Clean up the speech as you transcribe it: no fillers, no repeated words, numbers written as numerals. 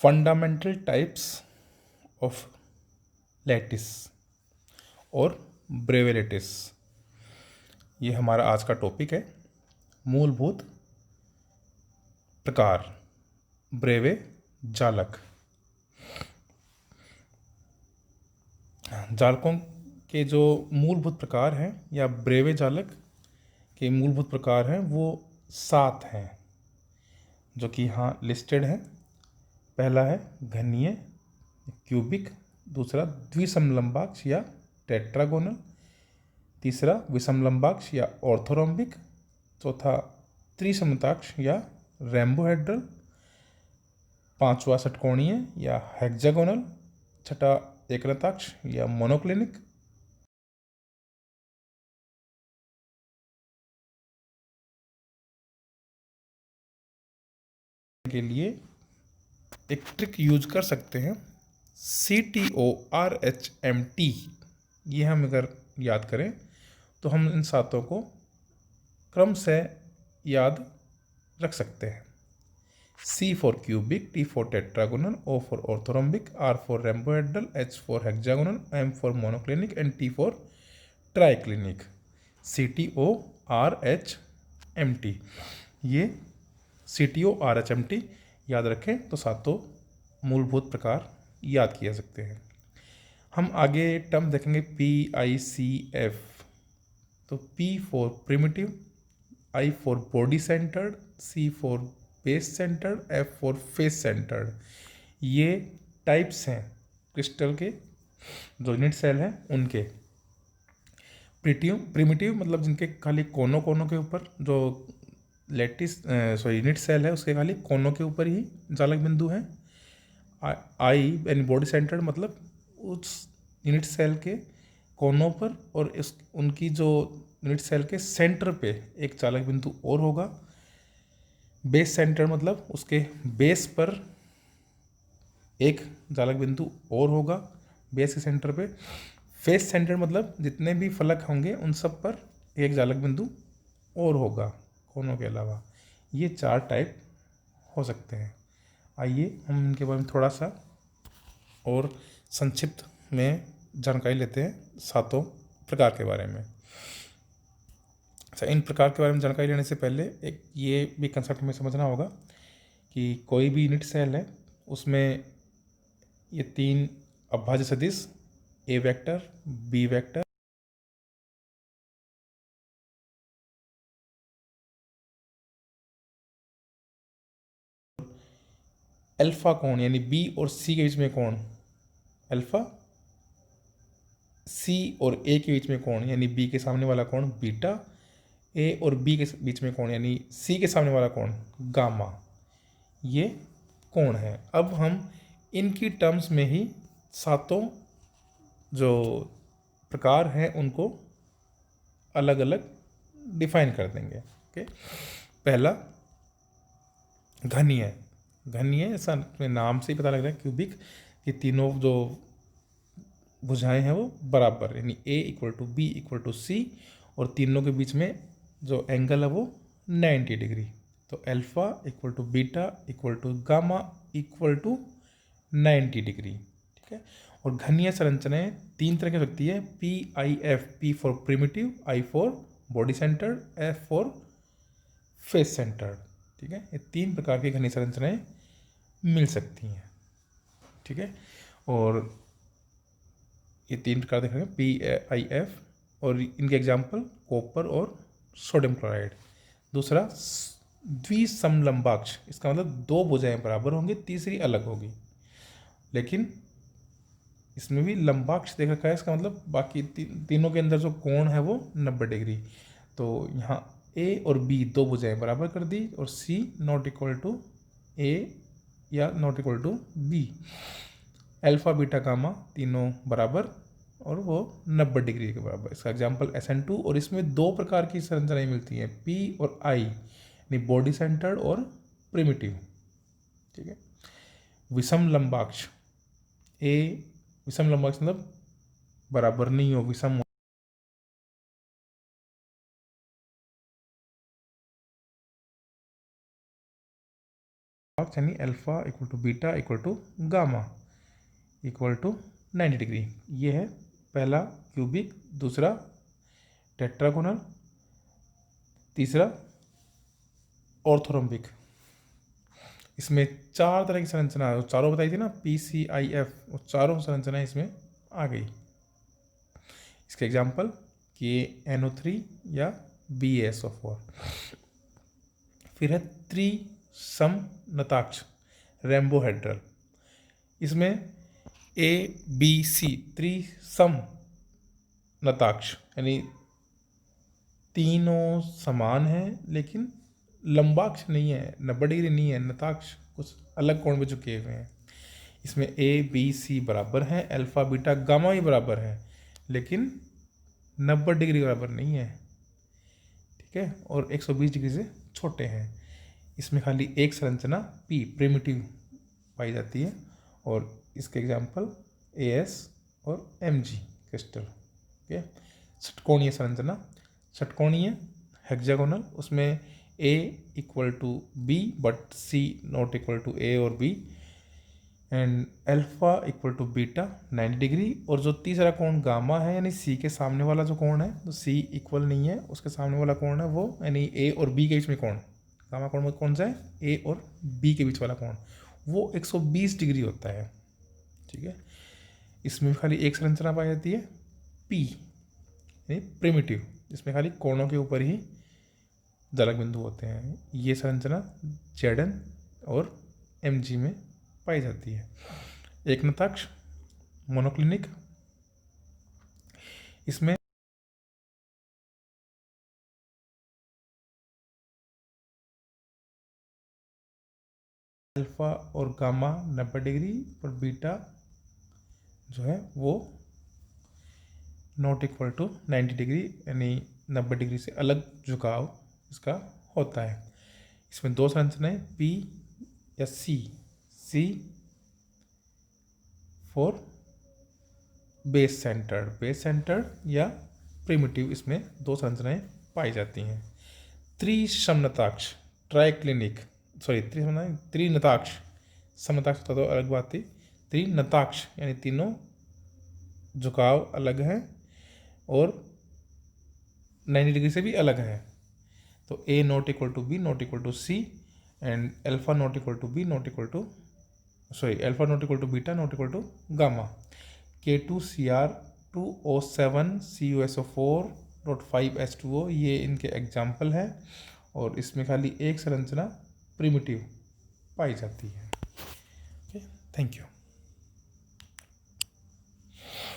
Fundamental types of lattice और ब्रेवे lattice, ये हमारा आज का टॉपिक है। मूलभूत प्रकार ब्रेवे जालक। जालकों के जो मूलभूत प्रकार हैं या ब्रेवे जालक के मूलभूत प्रकार हैं वो 7 हैं, जो कि यहाँ लिस्टेड हैं। पहला है घनीय क्यूबिक, दूसरा द्विसमलंबाक्ष या टेट्रागोनल, तीसरा विषमलंबाक्ष या ऑर्थोरोम्बिक, चौथा त्रिसमताक्ष या रैम्बोहेड्रल, पांचवा षटकोणीय या हेक्सागोनल, छठा एकलताक्ष या मोनोक्लिनिक, के लिए एक ट्रिक यूज कर सकते हैं, CTORHMT। ये हम अगर याद करें तो हम इन सातों को क्रम से याद रख सकते हैं। C for cubic, T for tetragonal, O for orthorhombic, R for rhombohedral, H for hexagonal, M for monoclinic and T for triclinic. CTORHMT, ये CTORHMT याद रखें तो सातों मूलभूत प्रकार याद किए जा सकते हैं। हम आगे टर्म देखेंगे PICF। तो P for primitive, I for body centred, C for base centred, F for face centred. ये टाइप्स हैं क्रिस्टल के, जो यूनिट सेल हैं उनके। प्रिमिटिव मतलब जिनके खाली कोनों कोनों के ऊपर, जो लैटिस यूनिट सेल है उसके खाली कोनों के ऊपर ही जालक बिंदु हैं। आई यानी बॉडी सेंटर्ड मतलब उस यूनिट सेल के कोनों पर और इस उनकी जो यूनिट सेल के सेंटर पे एक चालक बिंदु और होगा। बेस सेंटर मतलब उसके बेस पर एक चालक बिंदु और होगा बेस के सेंटर पे। फेस सेंटर मतलब जितने भी फलक होंगे उन सब पर एक चालक बिंदु और होगा कोनों के अलावा। ये 4 टाइप हो सकते हैं। आइए हम इनके बारे में थोड़ा सा और संक्षिप्त में जानकारी लेते हैं सातों प्रकार के बारे में। अच्छा, इन प्रकार के बारे में जानकारी लेने से पहले एक ये भी कंसेप्ट में समझना होगा कि कोई भी यूनिट सेल है उसमें ये 3 अभाज्य सदिश A vector, B vector, alpha कोण यानी B और C के बीच में कोण अल्फा, C और A के बीच में कोण यानी B के सामने वाला कोण बीटा, A और B के बीच में कोण यानी C के सामने वाला कोण गामा। ये कोण है। अब हम इनकी टर्म्स में ही सातों जो प्रकार हैं उनको अलग अलग डिफाइन कर देंगे। ओके, पहला घनीय। घनीय ऐसा अपने नाम से ही पता लग रहा है क्यूबिक, ये तीनों जो भुजाएं हैं वो बराबर यानी A equal to B equal to C और तीनों के बीच में जो एंगल है वो 90 डिग्री। तो alpha equal to beta equal to gamma equal to 90 degree. ठीक है। और घनीय संरचनाएं 3 तरह की हो सकती है, PIF, P for primitive, I for body centred, F for face centred. ठीक है, ये 3 प्रकार की घनीय संरचनाएं मिल सकती हैं। ठीक है, और ये 3 प्रकार देखेंगे PIF, और इनके एग्जाम्पल कॉपर और सोडियम क्लोराइड। दूसरा द्विसमलंबाक्ष, इसका मतलब 2 भुजाएं बराबर होंगी, तीसरी अलग होगी, लेकिन इसमें भी लंबाक्ष देख रखा है, इसका मतलब बाकी तीनों के अंदर जो कोण है वो 90 डिग्री। तो यहाँ A और B 2 भुजाएं बराबर कर दी और C not equal to A या not equal to B। Alpha beta gamma तीनों बराबर और वो 90 डिग्री के बराबर। इसका एग्जाम्पल SN2। और इसमें 2 प्रकार की संरचनाएं मिलती हैं, P और I यानी बॉडी सेंटर्ड और प्रिमिटिव। ठीक है। विषम लंबाक्ष, A विषम लंबाक्ष मतलब बराबर नहीं हो, विषम यानी alpha equal to beta equal to gamma equal to 90 degree. ये है पहला क्यूबिक, दूसरा टेट्रागोनल, तीसरा ऑर्थोरोम्बिक। इसमें 4 तरह की संरचना है, चारों बताई थी ना, PCIF, वो चारों संरचनाएं इसमें आ गई। इसके एग्जाम्पल KNO3 या BaSO4। फिर है त्रिसमनताक्ष रैम्बोहेड्रल। इसमें ABC त्रिसमनताक्ष यानी तीनों समान हैं लेकिन लंबाक्ष नहीं है, 90 डिग्री नहीं है, नताक्ष कुछ अलग कोण में झुके हुए हैं। इसमें ABC बराबर हैं, अल्फा बीटा गामा भी बराबर है लेकिन 90 डिग्री बराबर नहीं है, ठीक है, और 120 डिग्री से छोटे हैं। इसमें खाली एक संरचना P प्रिमिटिव पाई जाती है और इसके एग्जाम्पल AS और MG क्रिस्टल। ओके, षटकोणीय संरचना, षटकोणीय हेक्सागोनल, उसमें A equal to B but C not equal to A और B, and alpha equal to beta 90 degree, और जो तीसरा कोण गामा है यानी C के सामने वाला जो कोण है, तो C इक्वल नहीं है, उसके सामने वाला कोण है वो यानी A और B के बीच में कोण, गामा कोण में कौन सा है, A और B के बीच वाला कोण, वो 120 डिग्री होता है, ठीक है। इसमें खाली एक संरचना पाई जाती है P यानी प्रिमिटिव, इसमें खाली कोणों के ऊपर ही जलक बिंदु होते हैं। ये संरचना ZN और MG में पाई जाती है। एकनताक्ष मोनोक्लिनिक, इसमें अल्फा और गामा 90 डिग्री और बीटा जो है वो नॉट इक्वल टू 90 डिग्री यानी 90 डिग्री से अलग झुकाव इसका होता है। इसमें दो संरचनाएं P या C फॉर बेस सेंटर्ड या प्रिमिटिव, इसमें दो संरचनाएं पाई जाती हैं। त्रिसमनताक्ष त्रिनताक्ष, समताक्ष तो अलग बात थी, त्रिनताक्ष यानी तीनों झुकाव अलग हैं और 90 डिग्री से भी अलग है। तो A not equal to B not equal to C and alpha not equal to B not equal to alpha not equal to beta not equal to gamma. K2Cr2O7 CuSO4.5H2O ये इनके एग्जाम्पल है और इसमें खाली एक संरचना प्रिमिटिव पाई जाती है। Okay, thank you.